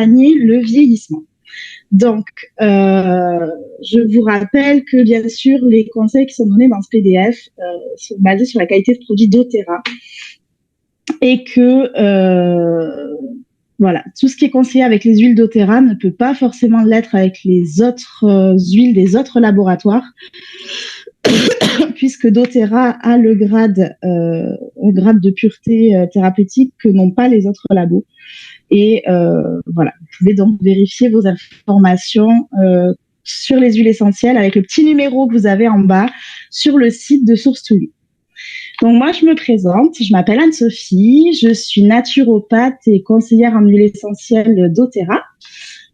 d'accompagner le vieillissement. Donc, je vous rappelle que, bien sûr, les conseils qui sont donnés dans ce PDF sont basés sur la qualité de produit doTERRA et que, voilà, tout ce qui est conseillé avec les huiles doTERRA ne peut pas forcément l'être avec les autres huiles des autres laboratoires, puisque doTERRA a le grade de pureté thérapeutique que n'ont pas les autres labos. Et voilà, vous pouvez donc vérifier vos informations sur les huiles essentielles avec le petit numéro que vous avez en bas sur le site de Source2You. Donc moi, je me présente, je m'appelle Anne-Sophie, je suis naturopathe et conseillère en huile essentielle doTERRA.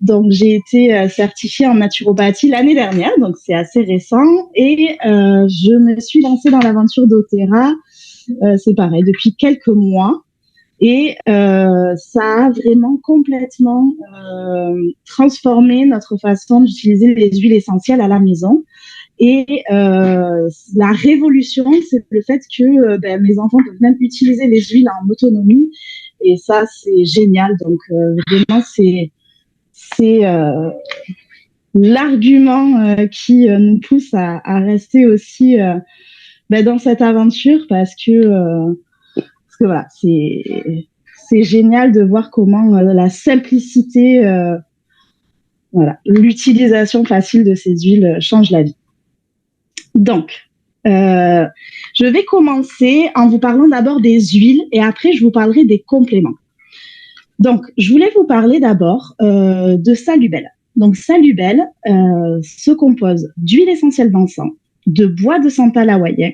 Donc j'ai été certifiée en naturopathie l'année dernière, donc c'est assez récent. Et je me suis lancée dans l'aventure doTERRA, c'est pareil, depuis quelques mois. Et ça a vraiment complètement transformé notre façon d'utiliser les huiles essentielles à la maison. Et la révolution, c'est le fait que mes enfants peuvent même utiliser les huiles en autonomie. Et ça, c'est génial. Donc vraiment, c'est l'argument qui nous pousse à rester aussi dans cette aventure parce que voilà, c'est génial de voir comment la simplicité, voilà, l'utilisation facile de ces huiles change la vie. Donc, je vais commencer en vous parlant d'abord des huiles et après je vous parlerai des compléments. Donc, je voulais vous parler d'abord de Salubelle. Donc, Salubelle se compose d'huile essentielle d'encens, de bois de santal hawaïen,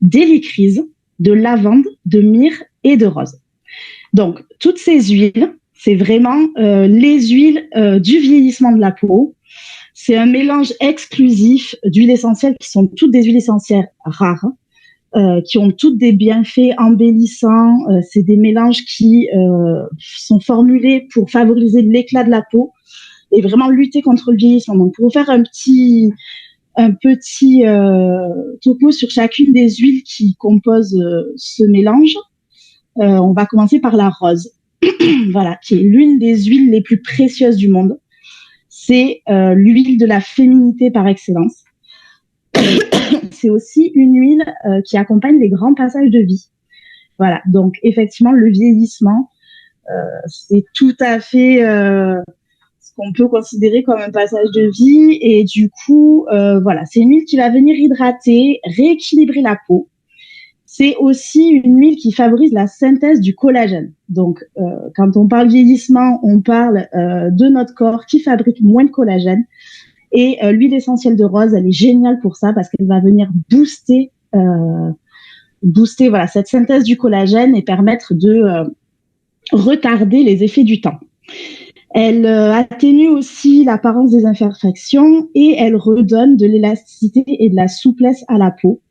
d'hélicryse, de lavande, de myrrhe et de rose. Donc, toutes ces huiles, c'est vraiment les huiles du vieillissement de la peau. C'est un mélange exclusif d'huiles essentielles qui sont toutes des huiles essentielles rares, qui ont toutes des bienfaits embellissants. C'est des mélanges qui sont formulés pour favoriser l'éclat de la peau et vraiment lutter contre le vieillissement. Donc, pour vous faire un petit topo sur chacune des huiles qui composent ce mélange. On va commencer par la rose, voilà, qui est l'une des huiles les plus précieuses du monde. C'est l'huile de la féminité par excellence. C'est aussi une huile qui accompagne les grands passages de vie. Voilà, donc effectivement, le vieillissement, c'est tout à fait qu'on peut considérer comme un passage de vie et du coup, voilà, c'est une huile qui va venir hydrater, rééquilibrer la peau. C'est aussi une huile qui favorise la synthèse du collagène. Donc, quand on parle vieillissement, on parle de notre corps qui fabrique moins de collagène. Et l'huile essentielle de rose, elle est géniale pour ça parce qu'elle va venir booster voilà, cette synthèse du collagène et permettre de retarder les effets du temps. Elle atténue aussi l'apparence des imperfections et elle redonne de l'élasticité et de la souplesse à la peau.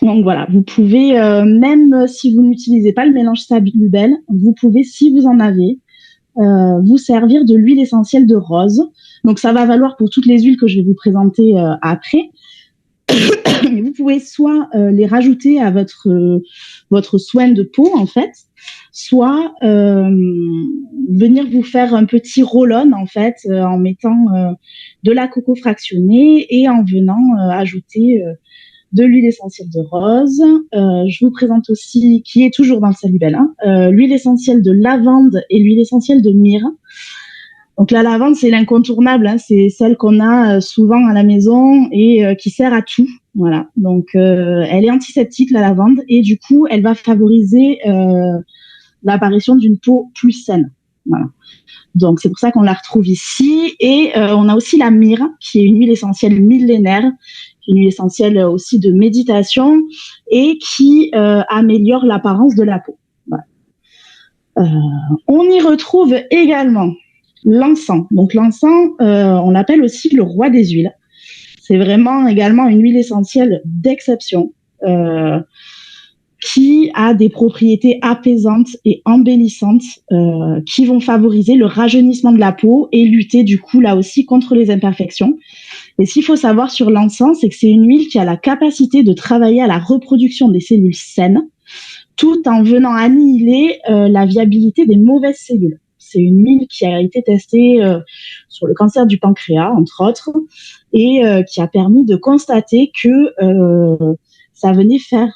Donc voilà, vous pouvez, même si vous n'utilisez pas le mélange Salubelle, vous pouvez, si vous en avez, vous servir de l'huile essentielle de rose. Donc ça va valoir pour toutes les huiles que je vais vous présenter après. Vous pouvez soit les rajouter à votre soin de peau, en fait, soit venir vous faire un petit roll-on, en fait, en mettant de la coco fractionnée et en venant ajouter de l'huile essentielle de rose. Je vous présente aussi, qui est toujours dans le Salubelle, l'huile essentielle de lavande et l'huile essentielle de myrrhe. Donc la lavande, c'est l'incontournable, hein, c'est celle qu'on a souvent à la maison et qui sert à tout. Voilà. Donc elle est antiseptique, la lavande, et du coup, elle va favoriser l'apparition d'une peau plus saine. Voilà. Donc c'est pour ça qu'on la retrouve ici. Et on a aussi la myrrhe, qui est une huile essentielle millénaire, une huile essentielle aussi de méditation et qui améliore l'apparence de la peau. Voilà. On y retrouve également l'encens. Donc l'encens, on l'appelle aussi le roi des huiles. C'est vraiment également une huile essentielle d'exception qui a des propriétés apaisantes et embellissantes qui vont favoriser le rajeunissement de la peau et lutter du coup là aussi contre les imperfections. Et ce qu'il faut savoir sur l'encens, c'est que c'est une huile qui a la capacité de travailler à la reproduction des cellules saines tout en venant annihiler la viabilité des mauvaises cellules. C'est une huile qui a été testée sur le cancer du pancréas, entre autres, et qui a permis de constater que ça venait faire,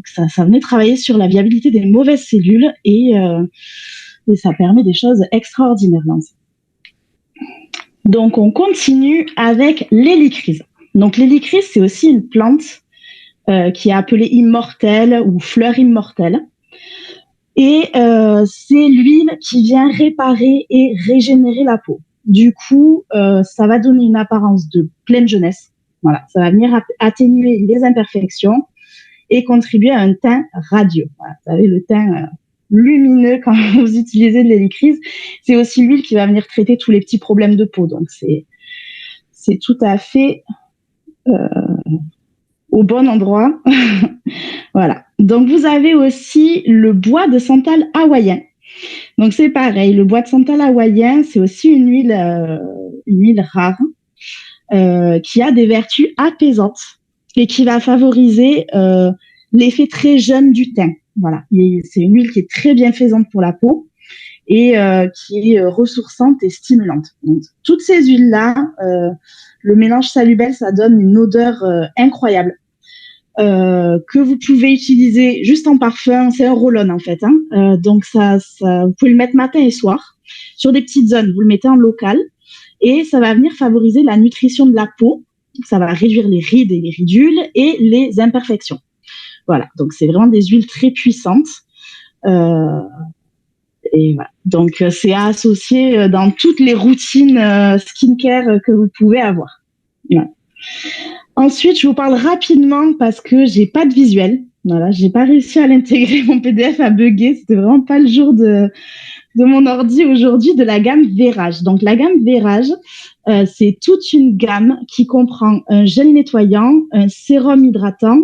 ça venait travailler sur la viabilité des mauvaises cellules et ça permet des choses extraordinaires. Donc, on continue avec l'hélicryse. Donc, l'hélicryse, c'est aussi une plante qui est appelée immortelle ou fleur immortelle. Et c'est l'huile qui vient réparer et régénérer la peau. Du coup, ça va donner une apparence de pleine jeunesse. Voilà, ça va venir atténuer les imperfections et contribuer à un teint radieux. Voilà, vous savez, le teint lumineux quand vous utilisez de l'hélicryse, c'est aussi l'huile qui va venir traiter tous les petits problèmes de peau. Donc, c'est tout à fait au bon endroit. Voilà. Donc, vous avez aussi le bois de santal hawaïen. Donc, c'est pareil. Le bois de santal hawaïen, c'est aussi une huile rare qui a des vertus apaisantes et qui va favoriser l'effet très jeune du teint. Voilà. C'est une huile qui est très bienfaisante pour la peau et qui est ressourçante et stimulante. Donc, toutes ces huiles-là, le mélange Salubelle, ça donne une odeur incroyable. Que vous pouvez utiliser juste en parfum, c'est un roll-on en fait. Donc ça, vous pouvez le mettre matin et soir sur des petites zones. Vous le mettez en local et ça va venir favoriser la nutrition de la peau. Ça va réduire les rides et les ridules et les imperfections. Voilà. Donc c'est vraiment des huiles très puissantes. Et voilà. Donc c'est à associer dans toutes les routines skincare que vous pouvez avoir. Voilà. Ensuite, je vous parle rapidement parce que j'ai pas de visuel. Voilà, j'ai pas réussi à l'intégrer. Mon PDF a bugué. C'était vraiment pas le jour de mon ordi aujourd'hui, de la gamme Vérage. Donc, la gamme Vérage, c'est toute une gamme qui comprend un gel nettoyant, un sérum hydratant,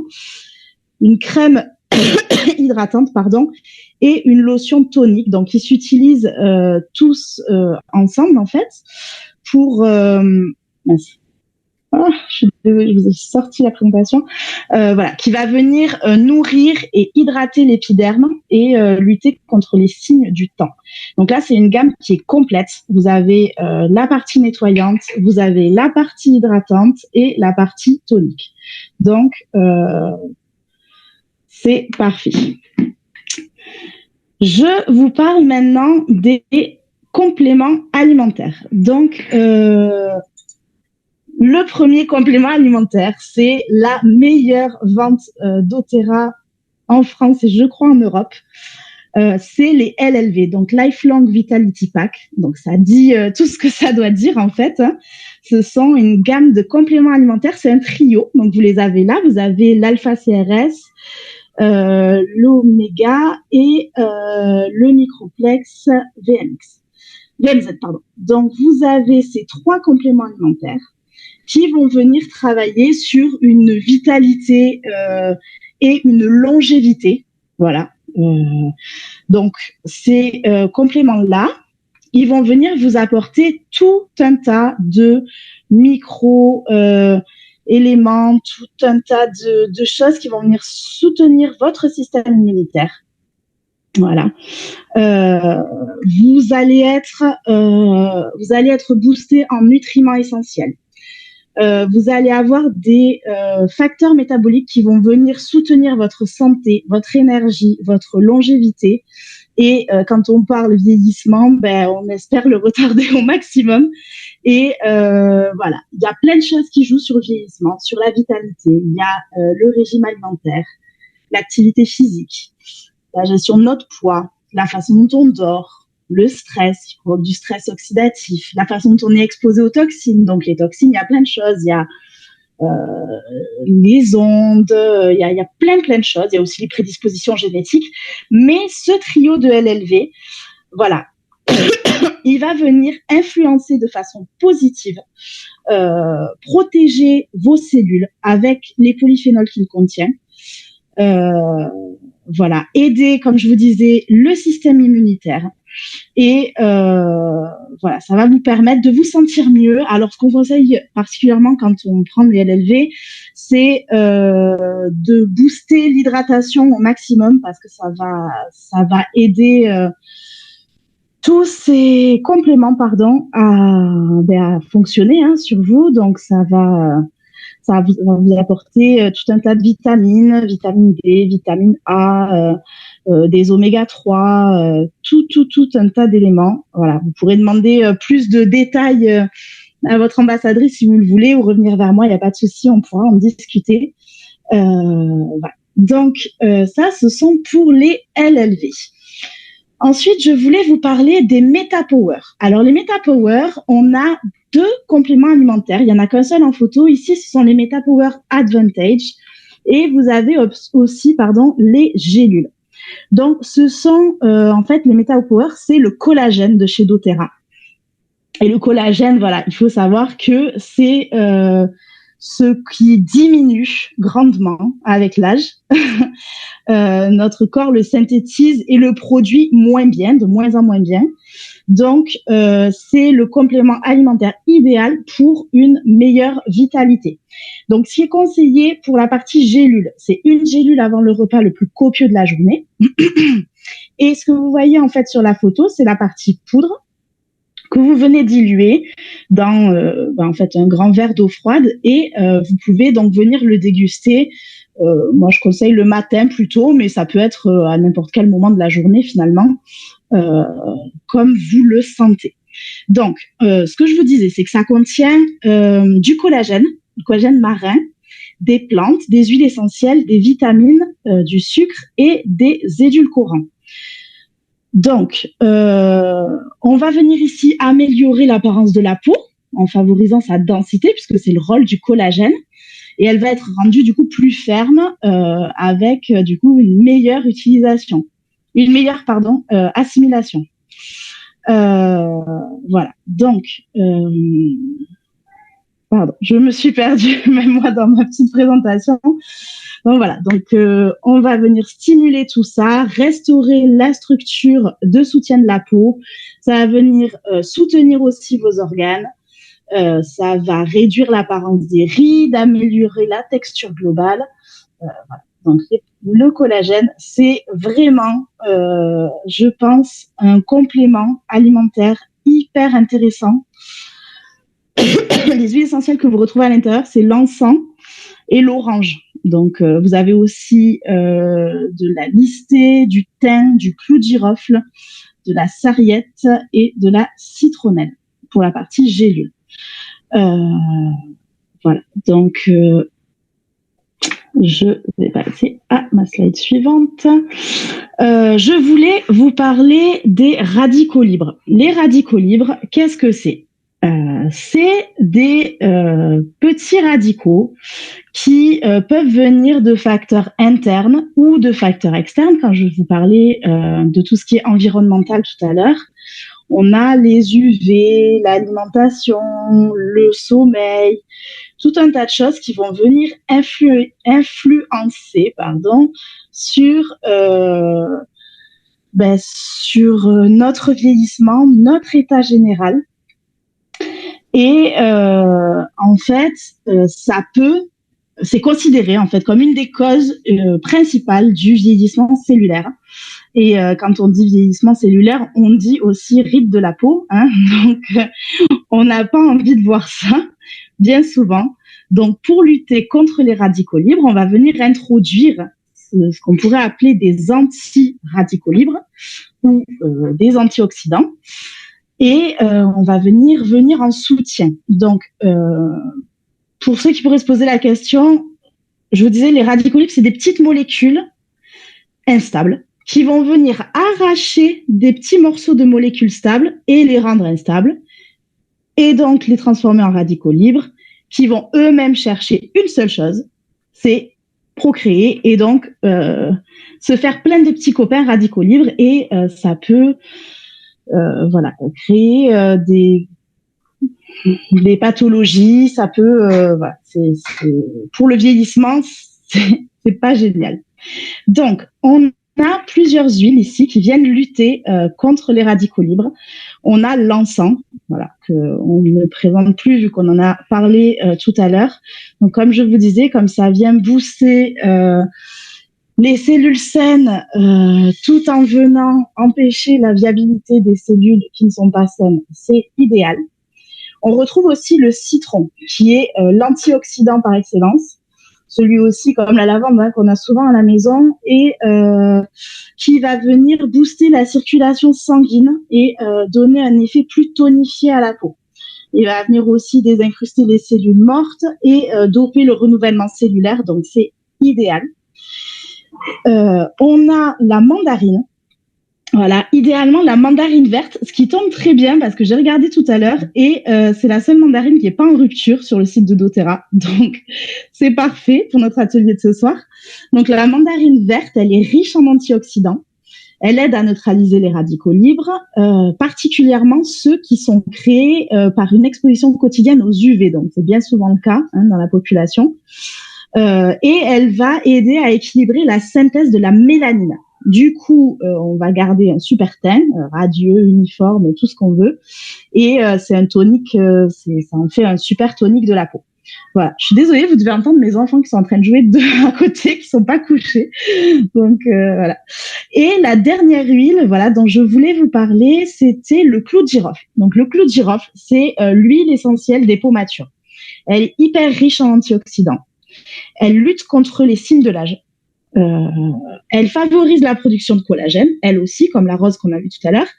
une crème hydratante, pardon, et une lotion tonique. Donc, ils s'utilisent tous ensemble, en fait, pour... je vous ai sorti la présentation. Voilà, qui va venir nourrir et hydrater l'épiderme et lutter contre les signes du temps. Donc là, c'est une gamme qui est complète. Vous avez la partie nettoyante, vous avez la partie hydratante et la partie tonique. Donc, c'est parfait. Je vous parle maintenant des compléments alimentaires. Donc, le premier complément alimentaire, c'est la meilleure vente d'Othera en France et je crois en Europe. C'est les LLV, donc Lifelong Vitality Pack. Donc ça dit tout ce que ça doit dire en fait. Ce sont une gamme de compléments alimentaires, c'est un trio. Donc vous les avez là, vous avez l'alpha-CRS, l'oméga et le microplex VMZ, pardon. Donc vous avez ces trois compléments alimentaires qui vont venir travailler sur une vitalité et une longévité. Voilà. Donc, ces compléments-là, ils vont venir vous apporter tout un tas de micro-éléments, tout un tas de choses qui vont venir soutenir votre système immunitaire. Voilà. Vous allez être boosté en nutriments essentiels. Vous allez avoir des facteurs métaboliques qui vont venir soutenir votre santé, votre énergie, votre longévité. Et quand on parle vieillissement, on espère le retarder au maximum. Et voilà, il y a plein de choses qui jouent sur le vieillissement, sur la vitalité. Il y a le régime alimentaire, l'activité physique, la gestion de notre poids, la façon dont on dort, le stress, qui provoque du stress oxydatif, la façon dont on est exposé aux toxines. Donc, les toxines, il y a plein de choses. Il y a les ondes, il y a plein de choses. Il y a aussi les prédispositions génétiques. Mais ce trio de LLV, voilà, il va venir influencer de façon positive, protéger vos cellules avec les polyphénols qu'il contient. Voilà, aider, comme je vous disais, le système immunitaire. Et voilà, ça va vous permettre de vous sentir mieux. Alors, ce qu'on conseille particulièrement quand on prend des LLV, c'est de booster l'hydratation au maximum parce que ça va aider tous ces compléments, à fonctionner sur vous. Donc, ça va vous apporter tout un tas de vitamines, vitamine D, vitamine A, des oméga 3, tout un tas d'éléments. Voilà, vous pourrez demander plus de détails à votre ambassadrice si vous le voulez, ou revenir vers moi, il n'y a pas de souci, on pourra en discuter. Voilà. Donc, ça, ce sont pour les LLV. Ensuite, je voulais vous parler des MetaPower. Alors, les MetaPower, on a 2 compléments alimentaires. Il n'y en a qu'un seul en photo. Ici, ce sont les MetaPower Advantage. Et vous avez aussi, les gélules. Donc, ce sont, en fait, les MetaPower, c'est le collagène de chez doTERRA. Et le collagène, voilà, il faut savoir que c'est ce qui diminue grandement avec l'âge. Notre corps le synthétise et le produit moins bien, de moins en moins bien. Donc, c'est le complément alimentaire idéal pour une meilleure vitalité. Donc, ce qui est conseillé pour la partie gélule, c'est une gélule avant le repas le plus copieux de la journée. Et ce que vous voyez en fait sur la photo, c'est la partie poudre que vous venez diluer dans en fait un grand verre d'eau froide et vous pouvez donc venir le déguster. Moi, je conseille le matin plutôt, mais ça peut être à n'importe quel moment de la journée finalement, comme vous le sentez. Donc, ce que je vous disais, c'est que ça contient du collagène marin, des plantes, des huiles essentielles, des vitamines, du sucre et des édulcorants. Donc, on va venir ici améliorer l'apparence de la peau en favorisant sa densité, puisque c'est le rôle du collagène. Et elle va être rendue du coup plus ferme avec du coup une meilleure assimilation. Voilà. Donc, je me suis perdue même moi dans ma petite présentation. Donc voilà, on va venir stimuler tout ça, restaurer la structure de soutien de la peau. Ça va venir soutenir aussi vos organes. Ça va réduire l'apparence des rides, améliorer la texture globale. Voilà. Donc le collagène, c'est vraiment, je pense, un complément alimentaire hyper intéressant. Les huiles essentielles que vous retrouvez à l'intérieur, c'est l'encens et l'orange. Donc, vous avez aussi de la listée, du thym, du clou de girofle, de la sarriette et de la citronnelle pour la partie gélule. Voilà. Donc, je vais passer à ma slide suivante. Je voulais vous parler des radicaux libres. Les radicaux libres, qu'est-ce que c'est ? C'est des petits radicaux qui peuvent venir de facteurs internes ou de facteurs externes. Quand je vous parlais de tout ce qui est environnemental tout à l'heure, on a les UV, l'alimentation, le sommeil, tout un tas de choses qui vont venir influencer sur notre vieillissement, notre état général. Et en fait, c'est considéré en fait comme une des causes principales du vieillissement cellulaire. Et quand on dit vieillissement cellulaire, on dit aussi ride de la peau. Donc, on n'a pas envie de voir ça, bien souvent. Donc, pour lutter contre les radicaux libres, on va venir introduire ce qu'on pourrait appeler des anti-radicaux libres ou des antioxydants. Et on va venir en soutien. Donc, pour ceux qui pourraient se poser la question, je vous disais, les radicaux libres, c'est des petites molécules instables qui vont venir arracher des petits morceaux de molécules stables et les rendre instables, et donc les transformer en radicaux libres, qui vont eux-mêmes chercher une seule chose, c'est procréer, et donc se faire plein de petits copains radicaux libres, et ça peut créer des pathologies, ça peut, pour le vieillissement, c'est pas génial. Donc, on a plusieurs huiles ici qui viennent lutter contre les radicaux libres. On a l'encens, qu'on ne présente plus vu qu'on en a parlé tout à l'heure. Donc, comme je vous disais, comme ça vient booster les cellules saines, tout en venant empêcher la viabilité des cellules qui ne sont pas saines, c'est idéal. On retrouve aussi le citron, qui est l'antioxydant par excellence. Celui aussi, comme la lavande, hein, qu'on a souvent à la maison, et qui va venir booster la circulation sanguine et donner un effet plus tonifié à la peau. Il va venir aussi désincruster les cellules mortes et doper le renouvellement cellulaire, donc c'est idéal. On a la mandarine. Voilà, idéalement la mandarine verte, ce qui tombe très bien parce que j'ai regardé tout à l'heure et c'est la seule mandarine qui n'est pas en rupture sur le site de doTERRA. Donc, c'est parfait pour notre atelier de ce soir. Donc, la mandarine verte, elle est riche en antioxydants. Elle aide à neutraliser les radicaux libres, particulièrement ceux qui sont créés par une exposition quotidienne aux UV. Donc, c'est bien souvent le cas dans la population. Et elle va aider à équilibrer la synthèse de la mélanine. Du coup, on va garder un super teint, radieux, uniforme, tout ce qu'on veut. Et c'est un tonique, ça en fait un super tonique de la peau. Voilà. Je suis désolée, vous devez entendre mes enfants qui sont en train de jouer à côté, qui sont pas couchés. Donc voilà. Et la dernière huile, voilà, dont je voulais vous parler, c'était le clou de girofle. Donc le clou de girofle, c'est l'huile essentielle des peaux matures. Elle est hyper riche en antioxydants. Elle lutte contre les signes de l'âge. Elle favorise la production de collagène, elle aussi, comme la rose qu'on a vu tout à l'heure,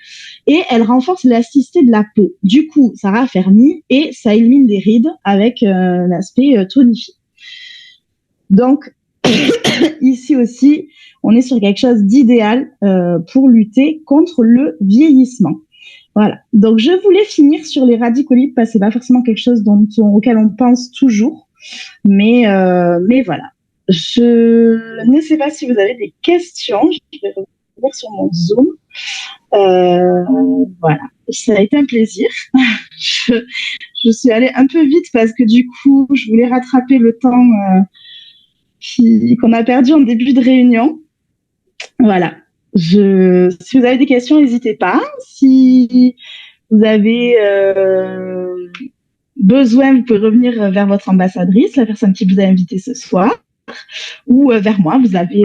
et elle renforce l'élasticité de la peau. Du coup, ça raffermit et ça élimine des rides avec l'aspect tonifié. Donc, ici aussi, on est sur quelque chose d'idéal pour lutter contre le vieillissement. Voilà. Donc, je voulais finir sur les radicaux libres parce que c'est pas forcément quelque chose auquel on pense toujours, mais voilà. Je ne sais pas si vous avez des questions. Je vais revenir sur mon Zoom. Voilà. Ça a été un plaisir. Je suis allée un peu vite parce que du coup, je voulais rattraper le temps qu'on a perdu en début de réunion. Voilà. Si vous avez des questions, n'hésitez pas. Si vous avez besoin, vous pouvez revenir vers votre ambassadrice, la personne qui vous a invité ce soir, ou vers moi. Vous avez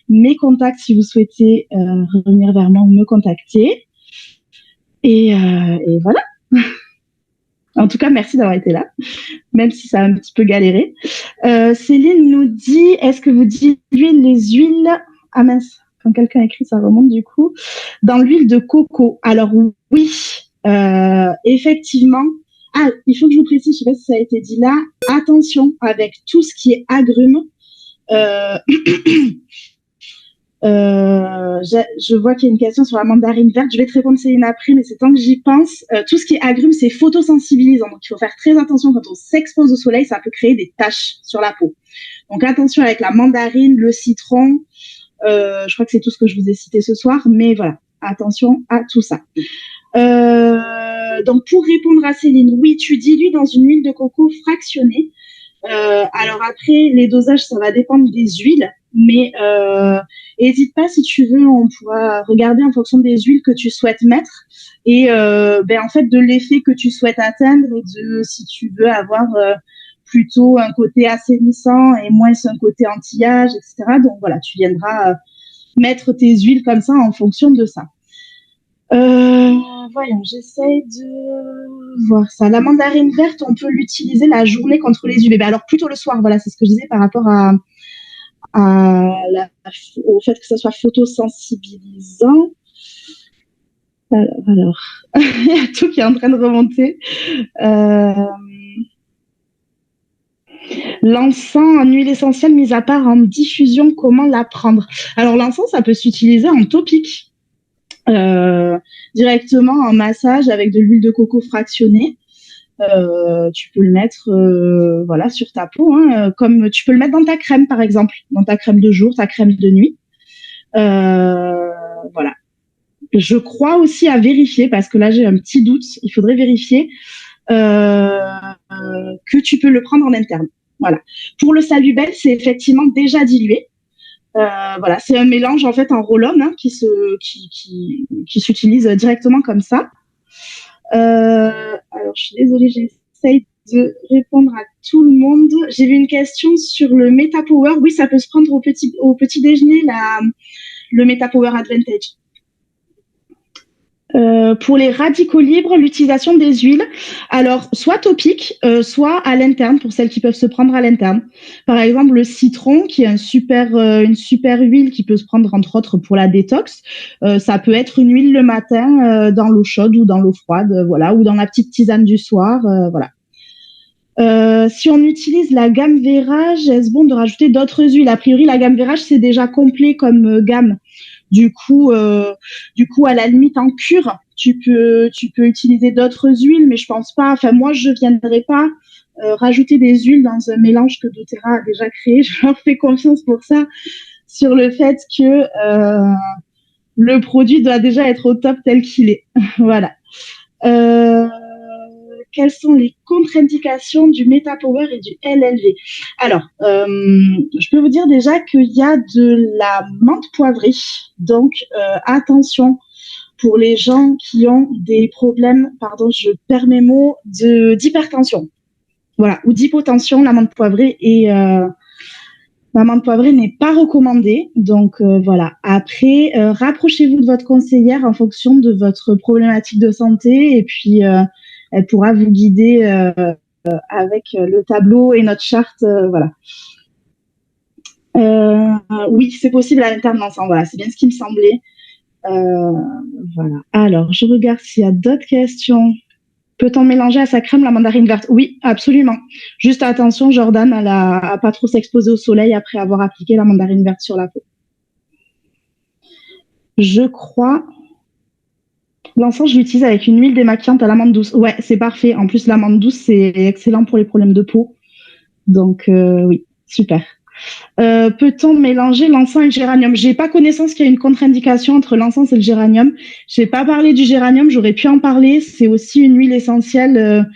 mes contacts si vous souhaitez revenir vers moi ou me contacter. Et voilà. En tout cas, merci d'avoir été là, même si ça a un petit peu galéré. Céline nous dit, est-ce que vous diluez les huiles... Ah mince, quand quelqu'un écrit, ça remonte du coup. Dans l'huile de coco. Alors oui, effectivement. Ah, il faut que je vous précise, je ne sais pas si ça a été dit là, attention avec tout ce qui est agrumes. Je vois qu'il y a une question sur la mandarine verte. Je vais te répondre, Céline, après, mais c'est tant que j'y pense. Tout ce qui est agrumes, c'est photosensibilisant. Donc, il faut faire très attention quand on s'expose au soleil. Ça peut créer des taches sur la peau. Donc, attention avec la mandarine, le citron. Je crois que c'est tout ce que je vous ai cité ce soir. Mais voilà, attention à tout ça. Donc, pour répondre à Céline, oui, tu dilues dans une huile de coco fractionnée. Alors après, les dosages, ça va dépendre des huiles, mais n'hésite pas si tu veux, on pourra regarder en fonction des huiles que tu souhaites mettre et en fait de l'effet que tu souhaites atteindre et de si tu veux avoir plutôt un côté assainissant et moins un côté anti-âge, etc. Donc voilà, tu viendras mettre tes huiles comme ça en fonction de ça. Voyons, j'essaie de voir ça. La mandarine verte, on peut l'utiliser la journée contre les UVB. Alors plutôt le soir, voilà, c'est ce que je disais par rapport au fait que ça soit photosensibilisant. Alors, il y a tout qui est en train de remonter. L'encens en huile essentielle, mis à part en diffusion, comment la prendre? Alors l'encens, ça peut s'utiliser en topique. Directement en massage avec de l'huile de coco fractionnée. Tu peux le mettre voilà, sur ta peau, hein, comme tu peux le mettre dans ta crème, par exemple, dans ta crème de jour, ta crème de nuit. Voilà. Je crois aussi à vérifier, parce que là, j'ai un petit doute, il faudrait vérifier que tu peux le prendre en interne. Voilà. Pour le Salubel, c'est effectivement déjà dilué. Voilà, c'est un mélange en fait en roll-on hein, qui s'utilise directement comme ça. Alors, je suis désolée, j'essaye de répondre à tout le monde. J'ai vu une question sur le MetaPower. Oui, ça peut se prendre au petit déjeuner, le MetaPower Advantage. Pour les radicaux libres, l'utilisation des huiles, alors soit topique, soit à l'interne pour celles qui peuvent se prendre à l'interne. Par exemple, le citron, qui est une super huile qui peut se prendre entre autres pour la détox. Ça peut être une huile le matin dans l'eau chaude ou dans l'eau froide, voilà, ou dans la petite tisane du soir, voilà. Si on utilise la gamme Vérage, est-ce bon de rajouter d'autres huiles? A priori, la gamme Vérage, c'est déjà complet comme gamme. Du coup, à la limite, en cure, tu peux utiliser d'autres huiles, mais je pense pas. Enfin, moi, je viendrai pas rajouter des huiles dans un mélange que doTERRA a déjà créé. Je leur fais confiance pour ça, sur le fait que le produit doit déjà être au top tel qu'il est. Voilà. Quelles sont les contre-indications du MetaPower et du LLV? Alors, je peux vous dire déjà qu'il y a de la menthe poivrée. Donc, attention pour les gens qui ont des problèmes, pardon, je perds mes mots, d'hypertension. Voilà, ou d'hypotension, la menthe poivrée n'est pas recommandée. Donc, voilà. Après, rapprochez-vous de votre conseillère en fonction de votre problématique de santé et puis elle pourra vous guider avec le tableau et notre charte, voilà. Oui, c'est possible à l'internance, hein, voilà, c'est bien ce qui me semblait. Voilà. Alors, je regarde s'il y a d'autres questions. Peut-on mélanger à sa crème la mandarine verte? Oui, absolument. Juste attention, Jordan, à pas trop s'exposer au soleil après avoir appliqué la mandarine verte sur la peau. Je crois. L'encens, je l'utilise avec une huile démaquillante à l'amande douce. Ouais, c'est parfait. En plus, l'amande douce, c'est excellent pour les problèmes de peau. Donc, oui, super. Peut-on mélanger l'encens et le géranium? J'ai pas connaissance qu'il y a une contre-indication entre l'encens et le géranium. J'ai pas parlé du géranium, j'aurais pu en parler. C'est aussi une huile essentielle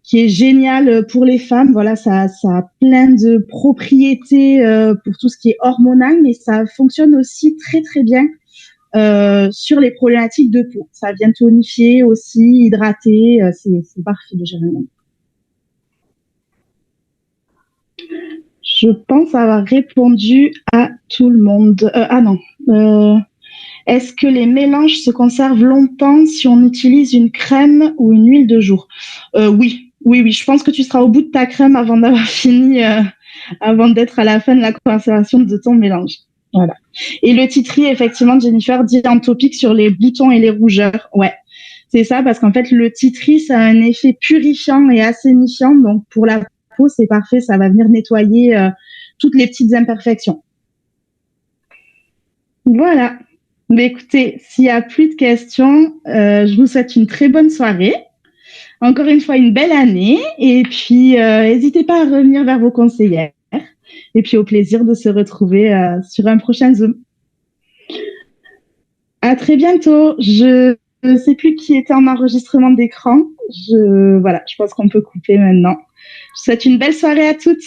qui est géniale pour les femmes. Voilà, ça a plein de propriétés pour tout ce qui est hormonal, mais ça fonctionne aussi très très bien sur les problématiques de peau. Ça vient tonifier aussi, hydrater. C'est parfait le géranium. Je pense avoir répondu à tout le monde. Ah non. Est-ce que les mélanges se conservent longtemps si on utilise une crème ou une huile de jour? Oui. Je pense que tu seras au bout de ta crème avant d'avoir fini, avant d'être à la fin de la conservation de ton mélange. Voilà. Et le titri, effectivement, Jennifer dit en topique sur les boutons et les rougeurs. Ouais. C'est ça, parce qu'en fait, le titri, ça a un effet purifiant et assainissant. Donc, pour la peau, c'est parfait. Ça va venir nettoyer toutes les petites imperfections. Voilà. Mais écoutez, s'il n'y a plus de questions, je vous souhaite une très bonne soirée. Encore une fois, une belle année. Et puis, n'hésitez pas à revenir vers vos conseillères. Et puis, au plaisir de se retrouver sur un prochain Zoom. À très bientôt. Je ne sais plus qui était en enregistrement d'écran. Voilà, je pense qu'on peut couper maintenant. Je vous souhaite une belle soirée à toutes.